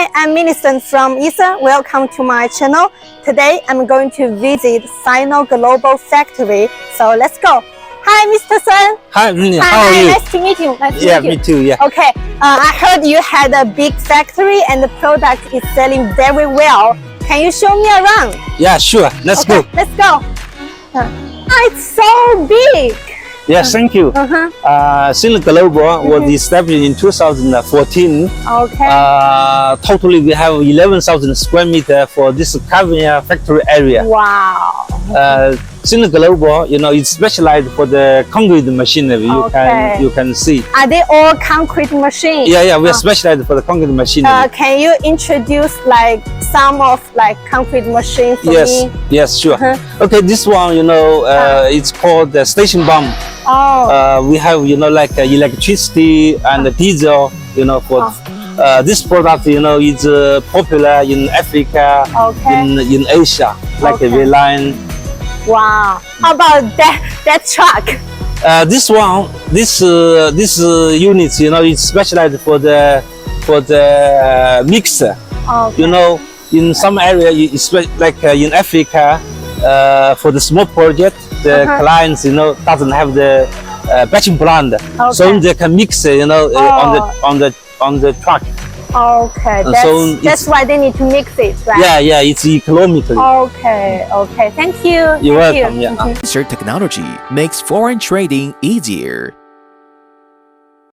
Hi, I'm Millicent from Ecer. Welcome to my channel. Today I'm going to visit Sino Global Factory. So let's go. Hi, Mr. Sun. Hi, how are you? Nice to meet you. Me too. Yeah. Okay, I heard you had a big factory and the product is selling very well. Can you show me around? Yeah, sure. Let's go. Let's go. It's so big. Yes, thank you. Sino Global was established in 2014. Okay. Totally, we have 11,000 square meters for this cavern factory area. Wow. Sino Global, it's specialized for the concrete machinery. You can see. Are they all concrete machines? Yeah, we are specialized for the concrete machinery. Can you introduce some of concrete machines for me? Yes, sure. Okay, this one, it's called the station pump. Oh. We have, electricity and diesel, for this product, is popular in Africa, in Asia, like the V-line. Wow. How about that truck? This unit, it's specialized for the mixer. Okay. In some area, like in Africa, for the small project, the clients, doesn't have the batching plant, so they can mix, on the truck. Okay, that's why they need to mix it, right? Yeah, it's economically. Okay, thank you. You're welcome. Yeah. Ecer technology makes foreign trading easier.